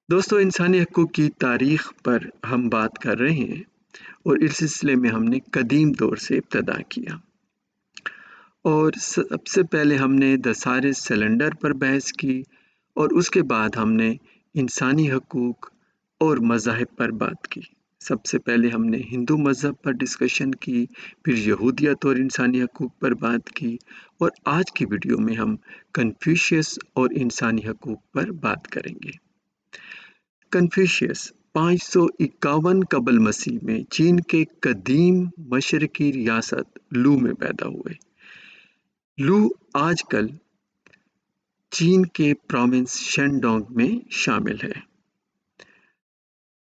دوستو انسانی حقوق کی تاریخ پر ہم بات کر رہے ہیں اور اس سلسلے میں ہم نے قدیم دور سے ابتدا کیا اور سب سے پہلے ہم نے دسارے سلنڈر پر بحث کی اور اس کے بعد ہم نے انسانی حقوق اور مذاہب پر بات کی۔ سب سے پہلے ہم نے ہندو مذہب پر ڈسکشن کی، پھر یہودیت اور انسانی حقوق پر بات کی اور آج کی ویڈیو میں ہم کنفیوشیس اور انسانی حقوق پر بات کریں گے۔ کنفیوشیس 551 قبل مسیح میں چین کے قدیم مشرقی ریاست لو میں پیدا ہوئے۔ لو آج کل چین کے پروونس شینڈونگ میں شامل ہے۔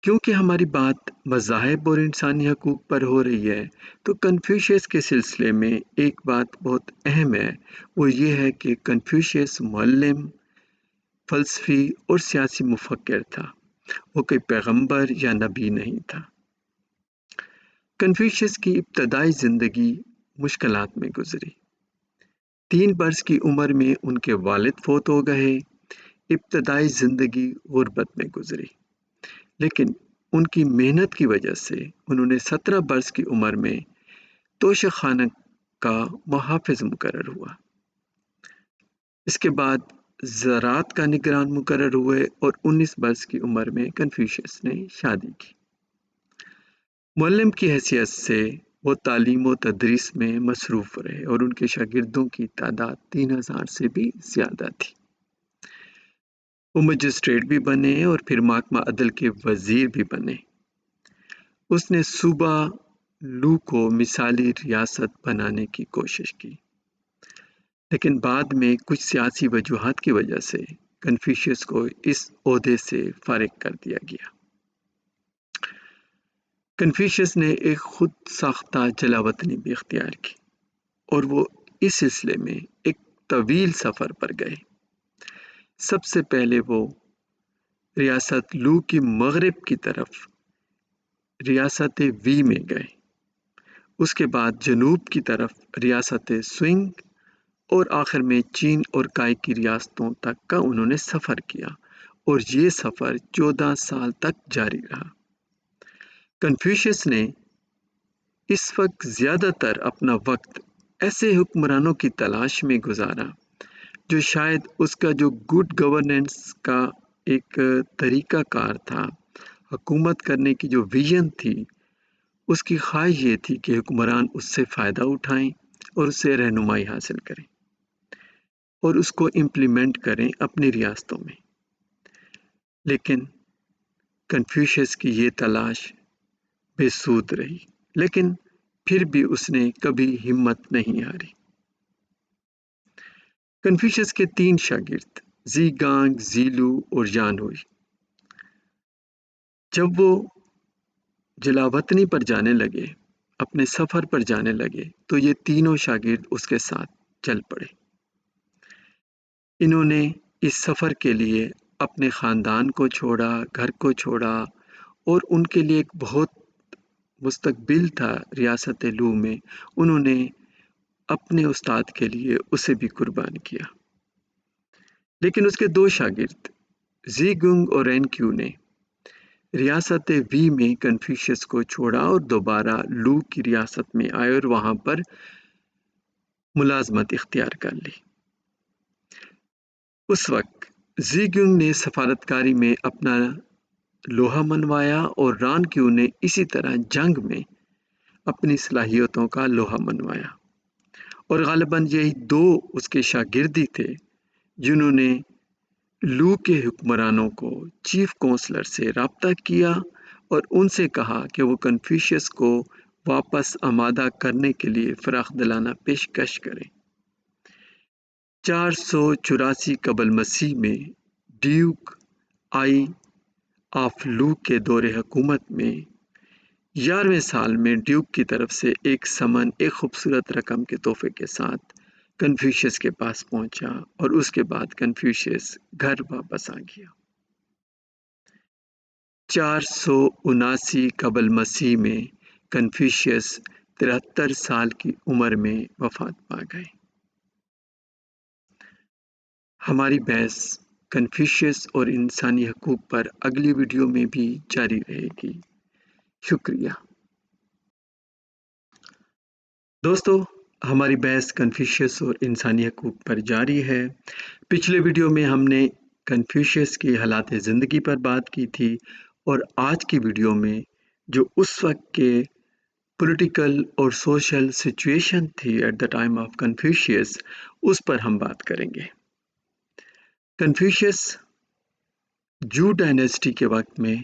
کیونکہ ہماری بات مذاہب اور انسانی حقوق پر ہو رہی ہے تو کنفیوشیس کے سلسلے میں ایک بات بہت اہم ہے، وہ یہ ہے کہ کنفیوشیس معلم، فلسفی اور سیاسی مفکر تھا، وہ کوئی پیغمبر یا نبی نہیں تھا۔ کنفیوشیس کی ابتدائی زندگی مشکلات میں گزری۔ 3 برس کی عمر میں ان کے والد فوت ہو گئے۔ ابتدائی زندگی غربت میں گزری، لیکن ان کی محنت کی وجہ سے انہوں نے 17 برس کی عمر میں توشہ خانہ کا محافظ مقرر ہوا۔ اس کے بعد زراعت کا نگران مقرر ہوئے اور 19 برس کی عمر میں کنفیوشیس نے شادی کی۔ معلم کی حیثیت سے وہ تعلیم و تدریس میں مصروف رہے اور ان کے شاگردوں کی تعداد 3000 سے بھی زیادہ تھی۔ وہ مجسٹریٹ بھی بنے اور پھر محکمہ عدل کے وزیر بھی بنے۔ اس نے صوبہ لو کو مثالی ریاست بنانے کی کوشش کی، لیکن بعد میں کچھ سیاسی وجوہات کی وجہ سے کنفیوشیس کو اس عہدے سے فارغ کر دیا گیا۔ کنفیوشیس نے ایک خود ساختہ جلاوطنی بھی اختیار کی اور وہ اس سلسلے میں ایک طویل سفر پر گئے۔ سب سے پہلے وہ ریاست لو کی مغرب کی طرف ریاست وی میں گئے، اس کے بعد جنوب کی طرف ریاست سوئنگ اور آخر میں چین اور کائی کی ریاستوں تک کا انہوں نے سفر کیا اور یہ سفر 14 سال تک جاری رہا۔ کنفیوشیس نے اس وقت زیادہ تر اپنا وقت ایسے حکمرانوں کی تلاش میں گزارا جو شاید اس کا جو گڈ گورننس کا ایک طریقہ کار تھا، حکومت کرنے کی جو ویژن تھی، اس کی خواہش یہ تھی کہ حکمران اس سے فائدہ اٹھائیں اور اس سے رہنمائی حاصل کریں اور اس کو امپلیمنٹ کریں اپنی ریاستوں میں۔ لیکن کنفیوشیس کی یہ تلاش بے سود رہی، لیکن پھر بھی اس نے کبھی ہمت نہیں ہاری۔ کنفیوشیس کے 3 شاگرد زی گانگ، زی لو اور یان ہوئی، جب وہ جلاوطنی پر جانے لگے، اپنے سفر پر جانے لگے، تو یہ تینوں شاگرد اس کے ساتھ چل پڑے۔ انہوں نے اس سفر کے لیے اپنے خاندان کو چھوڑا، گھر کو چھوڑا اور ان کے لیے ایک بہت مستقبل تھا ریاست لو میں، انہوں نے اپنے استاد کے لیے اسے بھی قربان کیا۔ لیکن اس کے 2 شاگرد زی گنگ اور رین کیو نے ریاست وی میں کنفیوشیس کو چھوڑا اور دوبارہ لو کی ریاست میں آئے اور وہاں پر ملازمت اختیار کر لی۔ اس وقت زی گنگ نے سفارتکاری میں اپنا لوہا منوایا اور ران کیو نے اسی طرح جنگ میں اپنی صلاحیتوں کا لوہا منوایا، اور غالباً یہی 2 اس کے شاگردی تھے جنہوں نے لو کے حکمرانوں کو چیف کونسلر سے رابطہ کیا اور ان سے کہا کہ وہ کنفیوشیس کو واپس آمادہ کرنے کے لیے فراخ دلانہ پیشکش کریں۔ 484 قبل مسیح میں ڈیوک آئی آف لو کے دور حکومت میں 11ویں سال میں ڈیوک کی طرف سے ایک سمن ایک خوبصورت رقم کے تحفے کے ساتھ کنفیوشیس کے پاس پہنچا اور اس کے بعد کنفیوشیس گھر واپس آ گیا۔ 479 قبل مسیح میں کنفیوشیس 73 سال کی عمر میں وفات پا گئے۔ ہماری بحث کنفیوشس اور انسانی حقوق پر اگلی ویڈیو میں بھی جاری رہے گی۔ شکریہ دوستو، ہماری بحث کنفیوشس اور انسانی حقوق پر جاری ہے۔ پچھلے ویڈیو میں ہم نے کنفیوشس کی حالات زندگی پر بات کی تھی، اور آج کی ویڈیو میں جو اس وقت کے پولیٹیکل اور سوشل سچویشن تھی at the time of Confucius, اس پر ہم بات کریں گے۔ کنفیوشس جو ڈائنیسٹی کے وقت میں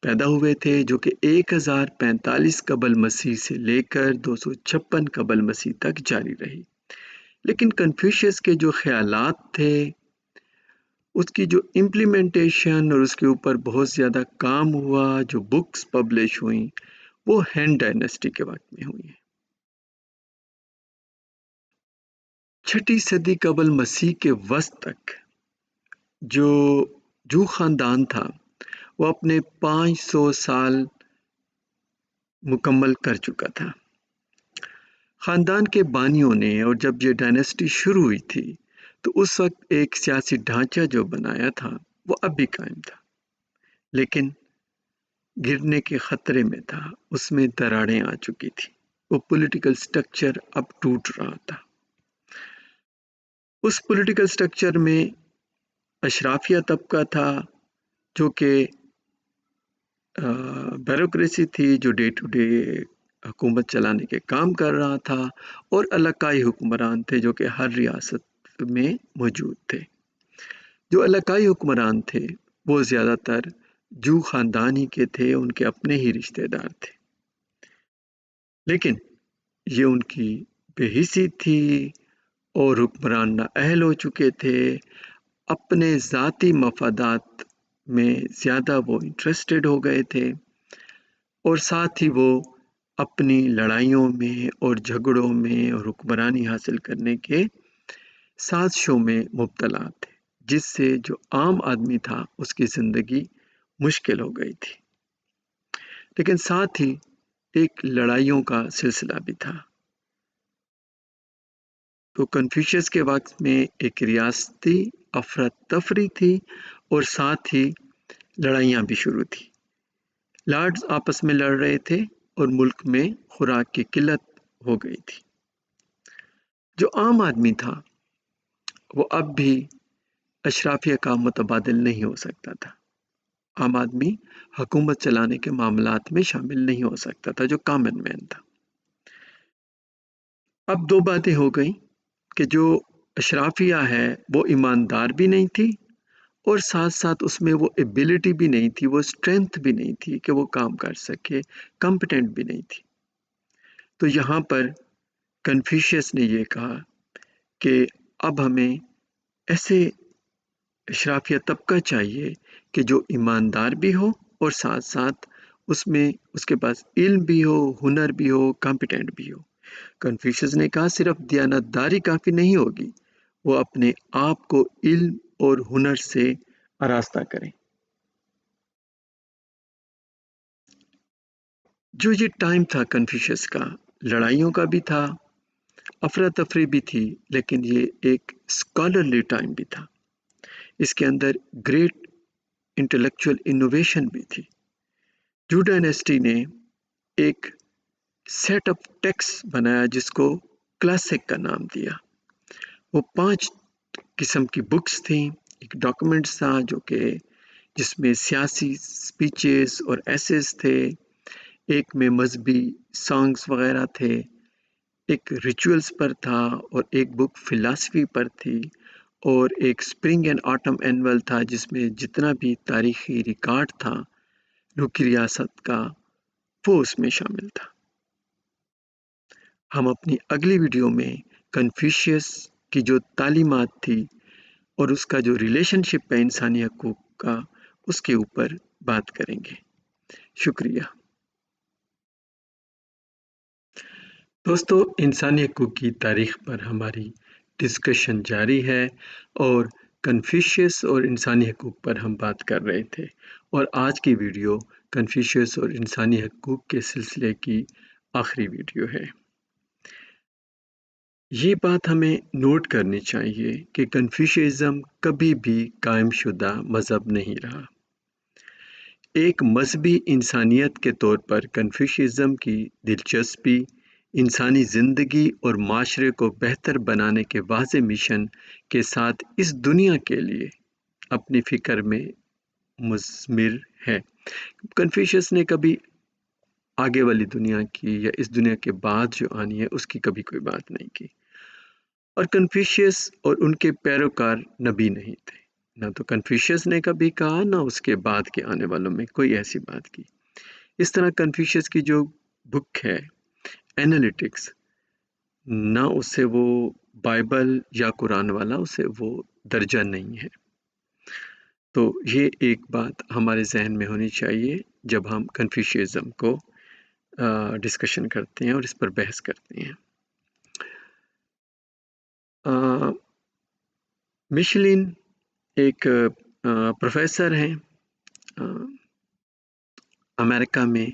پیدا ہوئے تھے، جو کہ 1045 قبل مسیح سے لے کر 256 قبل مسیح تک جاری رہی۔ لیکن کنفیوشس کے جو خیالات تھے، اس کی جو امپلیمنٹیشن اور اس کے اوپر بہت زیادہ کام ہوا، جو بکس پبلش ہوئیں، وہ ہین ڈائنیسٹی کے وقت میں ہوئی ہیں۔ 6 صدی قبل مسیح کے وسط تک جو خاندان تھا، وہ اپنے 500 سال مکمل کر چکا تھا۔ خاندان کے بانیوں نے، اور جب یہ ڈائنیسٹی شروع ہوئی تھی، تو اس وقت ایک سیاسی ڈھانچہ جو بنایا تھا وہ اب بھی قائم تھا، لیکن گرنے کے خطرے میں تھا۔ اس میں دراڑیں آ چکی تھی، وہ پولیٹیکل سٹرکچر اب ٹوٹ رہا تھا۔ اس پولیٹیکل سٹرکچر میں اشرافیہ طبقہ تھا، جو کہ بیوروکریسی تھی، جو ڈے ٹو ڈے حکومت چلانے کے کام کر رہا تھا، اور علاقائی حکمران تھے جو کہ ہر ریاست میں موجود تھے۔ جو علاقائی حکمران تھے وہ زیادہ تر جو خاندان ہی کے تھے، ان کے اپنے ہی رشتہ دار تھے، لیکن یہ ان کی بے حسی تھی، اور حکمران نااہل ہو چکے تھے۔ اپنے ذاتی مفادات میں زیادہ وہ انٹرسٹڈ ہو گئے تھے، اور ساتھ ہی وہ اپنی لڑائیوں میں اور جھگڑوں میں اور حکمرانی حاصل کرنے کے سازشوں میں مبتلا تھے، جس سے جو عام آدمی تھا اس کی زندگی مشکل ہو گئی تھی۔ لیکن ساتھ ہی ایک لڑائیوں کا سلسلہ بھی تھا۔ تو کنفیوشس کے وقت میں ایک ریاستی افراتفری تھی، اور ساتھ ہی لڑائیاں بھی شروع تھی۔ لارڈز آپس میں لڑ رہے تھے، اور ملک میں خوراک کی قلت ہو گئی تھی۔ جو عام آدمی تھا وہ اب بھی اشرافیہ کا متبادل نہیں ہو سکتا تھا۔ عام آدمی حکومت چلانے کے معاملات میں شامل نہیں ہو سکتا تھا، جو کامن مین تھا۔ اب دو باتیں ہو گئیں کہ جو اشرافیہ ہے وہ ایماندار بھی نہیں تھی، اور ساتھ ساتھ اس میں وہ ایبیلٹی بھی نہیں تھی، وہ اسٹرینتھ بھی نہیں تھی کہ وہ کام کر سکے، کمپیٹنٹ بھی نہیں تھی۔ تو یہاں پر کنفیوشس نے یہ کہا کہ اب ہمیں ایسے اشرافیہ طبقہ چاہیے کہ جو ایماندار بھی ہو، اور ساتھ ساتھ اس کے پاس علم بھی ہو، ہنر بھی ہو، کمپیٹنٹ بھی ہو۔ کنفیوشس نے کہا صرف دیانتداری کافی نہیں ہوگی، وہ اپنے آپ کو علم اور ہنر سے آراستہ کریں۔ جو یہ ٹائم تھا کنفیوشس کا، لڑائیوں کا بھی تھا، افراتفری بھی تھی، لیکن یہ ایک اسکالرلی ٹائم بھی تھا۔ اس کے اندر گریٹ انٹلیکچوئل انوویشن بھی تھی۔ جو ڈائنیسٹی نے ایک سیٹ آف ٹیکسٹ بنایا جس کو کلاسک کا نام دیا۔ وہ 5 قسم کی بکس تھیں۔ ایک ڈاکومنٹس تھا جس میں سیاسی سپیچز اور ایسیز تھے، ایک میں مذہبی سانگز وغیرہ تھے، ایک ریچولز پر تھا، اور ایک بک فلاسفی پر تھی، اور ایک سپرنگ اینڈ آٹم اینول تھا جس میں جتنا بھی تاریخی ریکارڈ تھا نوح کی ریاست کا وہ اس میں شامل تھا۔ ہم اپنی اگلی ویڈیو میں کنفیوشس کی جو تعلیمات تھی اور اس کا جو ریلیشن شپ ہے انسانی حقوق کا، اس کے اوپر بات کریں گے۔ شکریہ دوستو، انسانی حقوق کی تاریخ پر ہماری ڈسکشن جاری ہے، اور کنفیوشس اور انسانی حقوق پر ہم بات کر رہے تھے، اور آج کی ویڈیو کنفیوشس اور انسانی حقوق کے سلسلے کی آخری ویڈیو ہے۔ یہ بات ہمیں نوٹ کرنی چاہیے کہ کنفیوشیزم کبھی بھی قائم شدہ مذہب نہیں رہا۔ ایک مذہبی انسانیت کے طور پر کنفیوشیزم کی دلچسپی انسانی زندگی اور معاشرے کو بہتر بنانے کے واضح مشن کے ساتھ اس دنیا کے لیے اپنی فکر میں مضمر ہے۔ کنفیوشس نے کبھی آگے والی دنیا کی یا اس دنیا کے بعد جو آنی ہے اس کی کبھی کوئی بات نہیں کی، اور کنفیوشس اور ان کے پیروکار نبی نہیں تھے۔ نہ تو کنفیوشس نے کبھی کہا، نہ اس کے بعد کے آنے والوں میں کوئی ایسی بات کی۔ اس طرح کنفیوشس کی جو بک ہے اینالیٹکس، نہ اس سے وہ بائبل یا قرآن والا اسے وہ درجہ نہیں ہے۔ تو یہ ایک بات ہمارے ذہن میں ہونی چاہیے جب ہم کنفیوشیزم کو ڈسکشن کرتے ہیں اور اس پر بحث کرتے ہیں۔ مشلن ایک پروفیسر ہیں امریکہ میں،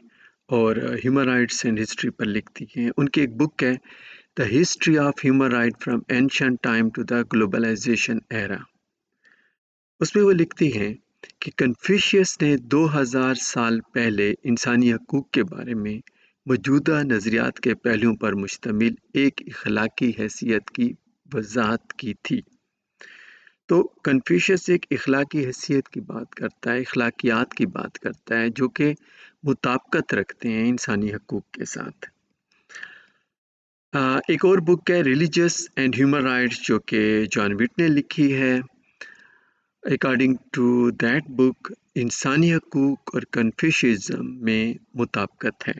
اور ہیومن رائٹس اینڈ ہسٹری پر لکھتی ہیں۔ ان کی ایک بک ہے the history of human right from ancient time to the globalization era. اس میں وہ لکھتی ہیں کہ کنفیوشیس نے 2000 سال پہلے انسانی حقوق کے بارے میں موجودہ نظریات کے پہلوؤں پر مشتمل ایک اخلاقی حیثیت کی وضاحت کی تھی۔ تو کنفیوشس ایک اخلاقی حیثیت کی بات کرتا ہے، اخلاقیات کی بات کرتا ہے جو کہ مطابقت رکھتے ہیں انسانی حقوق کے ساتھ۔ ایک اور بک ہے ریلیجس اینڈ ہیومن رائٹس جو کہ جان وٹ نے لکھی ہے۔ اکارڈنگ ٹو دیٹ بک انسانی حقوق اور کنفیوشیزم میں مطابقت ہے۔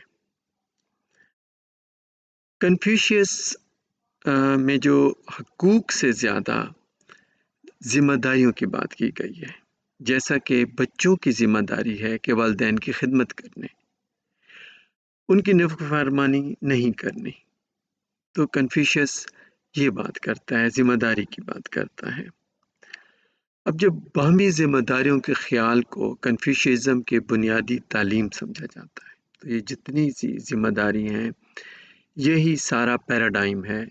کنفیوشیس میں جو حقوق سے زیادہ ذمہ داریوں کی بات کی گئی ہے، جیسا کہ بچوں کی ذمہ داری ہے کہ والدین کی خدمت کرنے، ان کی نافرمانی نہیں کرنی، تو کنفیوشس یہ بات کرتا ہے، ذمہ داری کی بات کرتا ہے۔ اب جب باہمی ذمہ داریوں کے خیال کو کنفیوشیزم کے بنیادی تعلیم سمجھا جاتا ہے، تو یہ جتنی سی ذمہ داری ہیں یہی سارا پیراڈائم ہے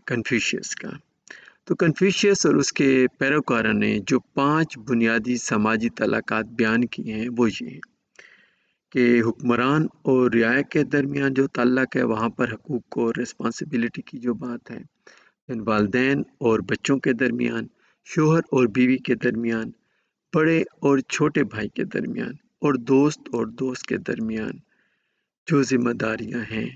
کنفیوشیس کا۔ تو کنفیوشیس اور اس کے پیروکاروں نے جو 5 بنیادی سماجی طلاقات بیان کیے ہیں وہ یہ ہیں کہ حکمران اور رعایا کے درمیان جو تعلق ہے وہاں پر حقوق اور رسپانسبلٹی کی جو بات ہے، والدین اور بچوں کے درمیان، شوہر اور بیوی کے درمیان، بڑے اور چھوٹے بھائی کے درمیان، اور دوست کے درمیان جو ذمہ داریاں ہیں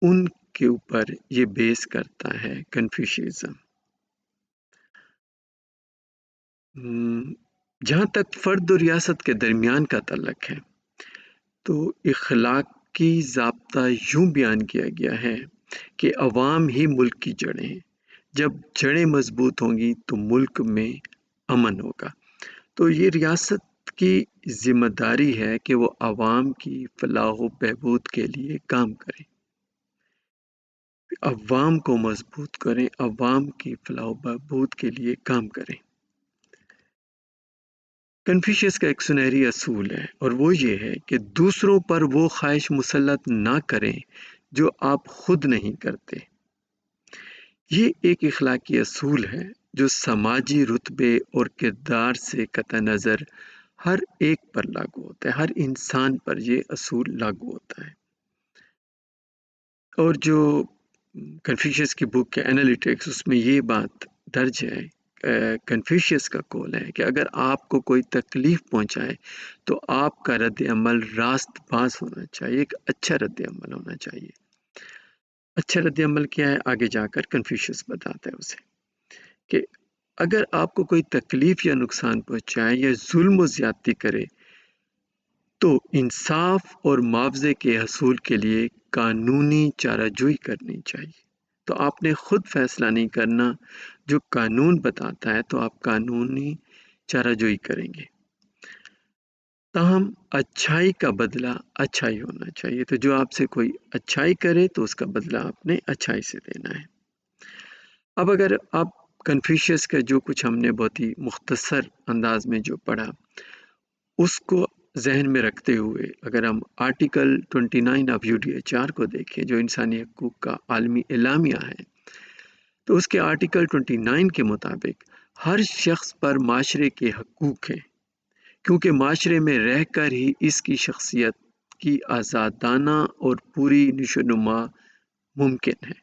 ان کے اوپر یہ بیس کرتا ہے کنفیوشیزم۔ جہاں تک فرد اور ریاست کے درمیان کا تعلق ہے تو اخلاقی ضابطہ یوں بیان کیا گیا ہے کہ عوام ہی ملک کی جڑیں ہیں، جب جڑیں مضبوط ہوں گی تو ملک میں امن ہوگا۔ تو یہ ریاست کی ذمہ داری ہے کہ وہ عوام کی فلاح و بہبود کے لیے کام کریں، عوام کو مضبوط کریں، عوام کی فلاح و بہبود کے لیے کام کریں۔ کنفیوشس کا ایک سنہری اصول ہے اور وہ یہ ہے کہ دوسروں پر وہ خواہش مسلط نہ کریں جو آپ خود نہیں کرتے۔ یہ ایک اخلاقی اصول ہے جو سماجی رتبے اور کردار سے قطع نظر ہر ایک پر لاگو ہوتا ہے، ہر انسان پر یہ اصول لاگو ہوتا ہے۔ اور جو کنفیوشس کی بک ہے اینالیٹکس، اس میں یہ بات درج ہے، کنفیوشس کا قول ہے کہ اگر آپ کو کوئی تکلیف پہنچائے تو آپ کا رد عمل راست باز ہونا چاہیے، ایک اچھا رد عمل ہونا چاہیے۔ اچھا رد عمل کیا ہے آگے جا کر کنفیوشس بتاتا ہے اسے، کہ اگر آپ کو کوئی تکلیف یا نقصان پہنچائے یا ظلم و زیادتی کرے تو انصاف اور معاوضے کے حصول کے لیے قانونی چارہ جوئی کرنی چاہیے۔ تو آپ نے خود فیصلہ نہیں کرنا، جو قانون بتاتا ہے تو آپ قانونی چارہ جوئی کریں گے۔ تاہم اچھائی کا بدلہ اچھائی ہونا چاہیے، تو جو آپ سے کوئی اچھائی کرے تو اس کا بدلہ آپ نے اچھائی سے دینا ہے۔ اب اگر آپ کنفیوشس کا جو کچھ ہم نے بہت ہی مختصر انداز میں جو پڑھا اس کو ذہن میں رکھتے ہوئے اگر ہم آرٹیکل 29 آف UDHR کو دیکھیں جو انسانی حقوق کا عالمی اعلامیہ ہے، تو اس کے آرٹیکل 29 کے مطابق ہر شخص پر معاشرے کے حقوق ہیں، کیونکہ معاشرے میں رہ کر ہی اس کی شخصیت کی آزادانہ اور پوری نشوونما ممکن ہے۔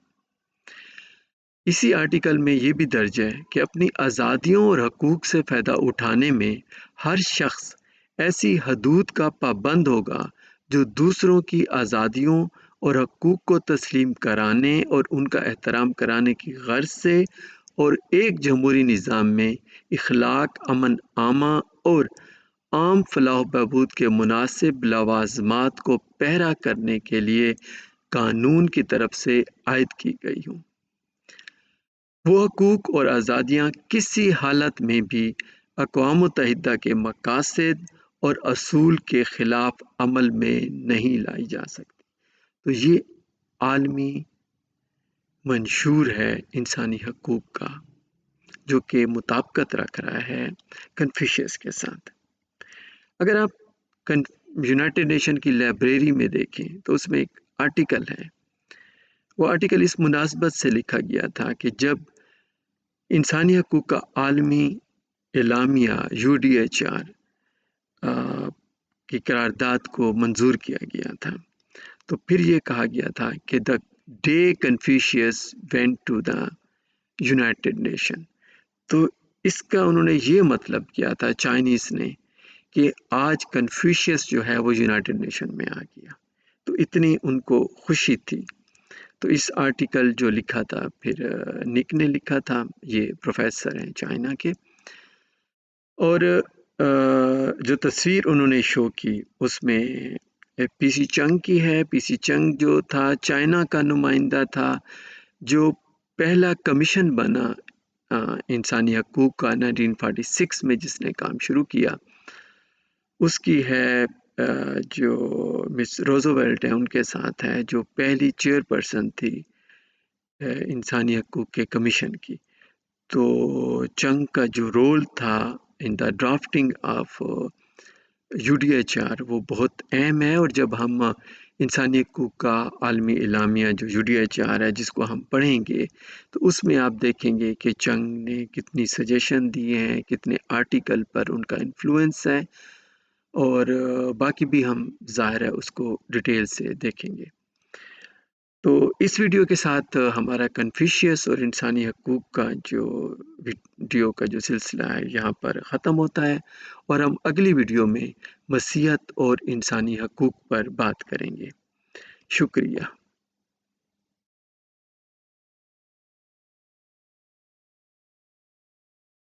اسی آرٹیکل میں یہ بھی درج ہے کہ اپنی آزادیوں اور حقوق سے فائدہ اٹھانے میں ہر شخص ایسی حدود کا پابند ہوگا جو دوسروں کی آزادیوں اور حقوق کو تسلیم کرانے اور ان کا احترام کرانے کی غرض سے اور ایک جمہوری نظام میں اخلاق، امن عامہ اور عام فلاح و بہبود کے مناسب لوازمات کو پہرا کرنے کے لیے قانون کی طرف سے عائد کی گئی ہوں۔ وہ حقوق اور آزادیاں کسی حالت میں بھی اقوام متحدہ کے مقاصد اور اصول کے خلاف عمل میں نہیں لائی جا سکتی۔ تو یہ عالمی منشور ہے انسانی حقوق کا، جو کہ مطابقت رکھ رہا ہے کنفیوشس کے ساتھ۔ اگر آپ یونائٹڈ نیشن کی لائبریری میں دیکھیں تو اس میں ایک آرٹیکل ہے، وہ آرٹیکل اس مناسبت سے لکھا گیا تھا کہ جب انسانی حقوق کا عالمی اعلامیہ UDHR کی قرارداد کو منظور کیا گیا تھا، تو پھر یہ کہا گیا تھا کہ the day Confucius went to the United Nation، تو اس کا انہوں نے یہ مطلب کیا تھا چائنیز نے کہ آج کنفیوشیس جو ہے وہ یونائٹڈ نیشن میں آ گیا، تو اتنی ان کو خوشی تھی۔ تو اس آرٹیکل جو لکھا تھا پھر نک نے لکھا تھا، یہ پروفیسر ہیں چائنا کے، اور جو تصویر انہوں نے شو کی اس میں پی سی چنگ کی ہے۔ پی سی چنگ جو تھا چائنا کا نمائندہ تھا، جو پہلا کمیشن بنا انسانی حقوق کا 1946 میں، جس نے کام شروع کیا۔ اس کی ہے جو مس روزویلٹ ہے، ان کے ساتھ ہے، جو پہلی چیئر پرسن تھی انسانی حقوق کے کمیشن کی۔ تو چنگ کا جو رول تھا ان دا ڈرافٹنگ آف UDHR وہ بہت اہم ہے، اور جب ہم انسانی حقوق کا عالمی اعلامیہ جو UDHR ہے جس کو ہم پڑھیں گے تو اس میں آپ دیکھیں گے کہ چنگ نے کتنی سجیشن دیے ہیں، کتنے آرٹیکل پر ان کا انفلوئنس ہے، اور باقی بھی ہم ظاہر ہے اس کو ڈیٹیل سے دیکھیں گے۔ تو اس ویڈیو کے ساتھ ہمارا کنفیوشیس اور انسانی حقوق کا جو ویڈیو کا جو سلسلہ ہے یہاں پر ختم ہوتا ہے، اور ہم اگلی ویڈیو میں مسیحیت اور انسانی حقوق پر بات کریں گے۔ شکریہ۔